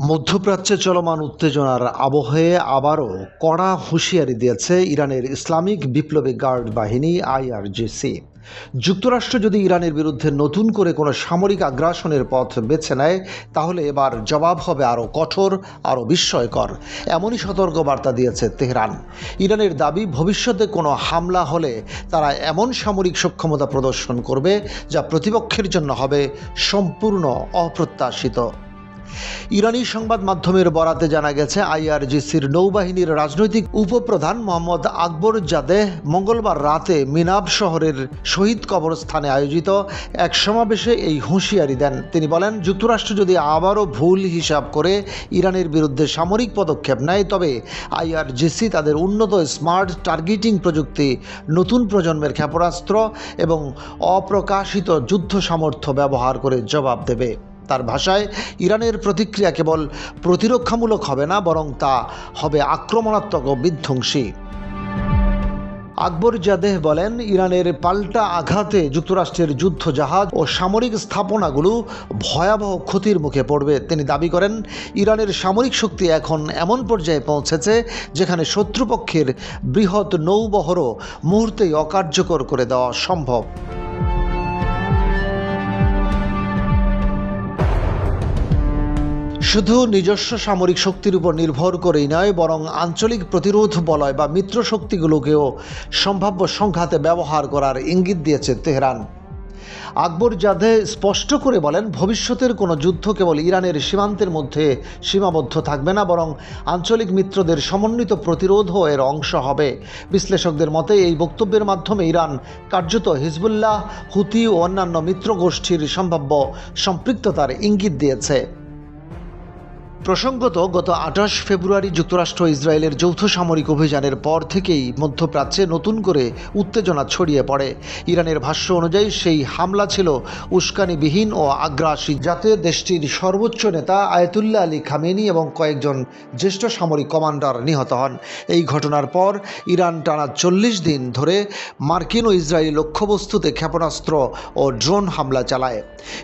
মধ্যপ্রাচ্যে চলমান উত্তেজনার আবহে আবারও কড়া হুঁশিয়ারি দিয়েছে ইরানের ইসলামিক বিপ্লবী গার্ড বাহিনী আইআরজিসি। যুক্তরাষ্ট্র যদি ইরানের বিরুদ্ধে নতুন করে কোনো সামরিক আগ্রাসনের পথ বেছে নেয়, তাহলে এবার জবাব হবে আরও কঠোর, আরও বিস্ময়কর। এমনই সতর্কবার্তা দিয়েছে তেহরান। ইরানের দাবি, ভবিষ্যতে কোনো হামলা হলে তারা এমন সামরিক সক্ষমতা প্রদর্শন করবে যা প্রতিপক্ষের জন্য হবে সম্পূর্ণ অপ্রত্যাশিত। ইরানি সংবাদ মাধ্যমের বরাতে জানা গেছে, আইআরজিসির নৌবাহিনীর রাজনৈতিক উপপ্রধান মোহাম্মদ আকবরজাদেহ মঙ্গলবার রাতে মিনাব শহরের শহীদ কবরস্থানে আয়োজিত এক সমাবেশে এই হুঁশিয়ারি দেন। তিনি বলেন, যুক্তরাষ্ট্র যদি আবারও ভুল হিসাব করে ইরানের বিরুদ্ধে সামরিক পদক্ষেপ নেয়, তবে আইআরজিসি তাদের উন্নত স্মার্ট টার্গেটিং প্রযুক্তি, নতুন প্রজন্মের ক্ষেপণাস্ত্র এবং অপ্রকাশিত যুদ্ধ সামর্থ্য ব্যবহার করে জবাব দেবে। তার ভাষায়, ইরানের প্রতিক্রিয়া কেবল প্রতিরক্ষামূলক হবে না, বরং তা হবে আক্রমণাত্মক ও বিধ্বংসী। আকবরজাদেহ বলেন, ইরানের পাল্টা আঘাতে যুক্তরাষ্ট্রের যুদ্ধ জাহাজ ও সামরিক স্থাপনাগুলো ভয়াবহ ক্ষতির মুখে পড়বে। তিনি দাবি করেন, ইরানের সামরিক শক্তি এখন এমন পর্যায়ে পৌঁছেছে যেখানে শত্রুপক্ষের বৃহৎ নৌবহরও মুহূর্তেই অকার্যকর করে দেওয়া সম্ভব। শুধু নিজস্ব সামরিক শক্তির উপর নির্ভর করেই নয়, বরং আঞ্চলিক প্রতিরোধ বলয় বা মিত্র শক্তিগুলোকেও সম্ভাব্য সংঘাতে ব্যবহার করার ইঙ্গিত দিয়েছে তেহরান। আকবরজাদেহ স্পষ্ট করে বলেন, ভবিষ্যতের কোনো যুদ্ধ কেবল ইরানের সীমান্তের মধ্যে সীমাবদ্ধ থাকবে না, বরং আঞ্চলিক মিত্রদের সমন্বিত প্রতিরোধও এর অংশ হবে। বিশ্লেষকদের মতে, এই বক্তব্যের মাধ্যমে ইরান কার্যত হিজবুল্লাহ, হুতি ও অন্যান্য মিত্র গোষ্ঠীর সম্ভাব্য সম্পৃক্ততার ইঙ্গিত দিয়েছে। প্রসঙ্গত, গত 28 ফেব্রুয়ারি যুক্তরাষ্ট্র ইসরায়েলের যৌথ সামরিক অভিযানের পর থেকেই মধ্যপ্রাচ্যে নতুন করে উত্তেজনা ছড়িয়ে পড়ে। ইরানের ভাষ্য অনুযায়ী সেই হামলা ছিল উস্কানিবিহীন ও আগ্রাসী, যাতে দেশটির সর্বোচ্চ নেতা আয়াতুল্লাহ আলী খামেনি এবং কয়েকজন জ্যেষ্ঠ সামরিক কমান্ডার নিহত হন। এই ঘটনার পর ইরান টানা 40 দিন ধরে মার্কিন ও ইসরায়েলি লক্ষ্যবস্তুতে ক্ষেপণাস্ত্র ও ড্রোন হামলা চালায়।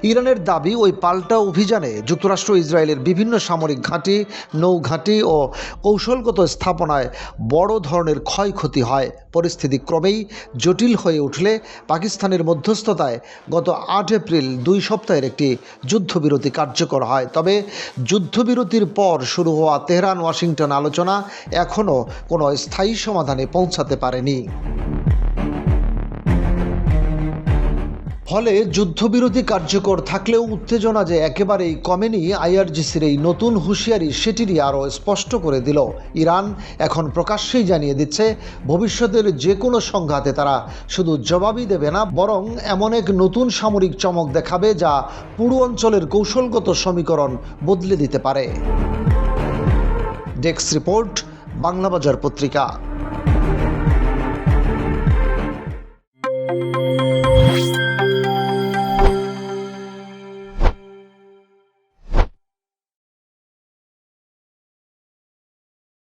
ইরানের দাবি, ওই পাল্টা অভিযানে যুক্তরাষ্ট্র ইসরায়েলের বিভিন্ন সামরিক ঘাঁটি, নৌঘাঁটি ও কৌশলগত স্থাপনায় বড় ধরনের ক্ষয়ক্ষতি হয়। পরিস্থিতি ক্রমেই জটিল হয়ে উঠলে পাকিস্তানের মধ্যস্থতায় গত 8 এপ্রিল 2 সপ্তাহের একটি যুদ্ধবিরতি কার্যকর হয়। তবে যুদ্ধবিরতির পর শুরু হওয়া তেহরান ওয়াশিংটন আলোচনা এখনও কোনো স্থায়ী সমাধানে পৌঁছাতে পারেনি। ফলে যুদ্ধবিরতি কার্যকর থাকলেও উত্তেজনা যে একেবারেই কমেনি, আইআরজিসির এই নতুন হুঁশিয়ারি সেটিরই আরও স্পষ্ট করে দিল। ইরান এখন প্রকাশ্যেই জানিয়ে দিচ্ছে, ভবিষ্যতের যে কোনো সংঘাতে তারা শুধু জবাবই দেবে না, বরং এমন এক নতুন সামরিক চমক দেখাবে যা পুরো অঞ্চলের কৌশলগত সমীকরণ বদলে দিতে পারে। ডেস্ক রিপোর্ট, বাংলাবাজার পত্রিকা।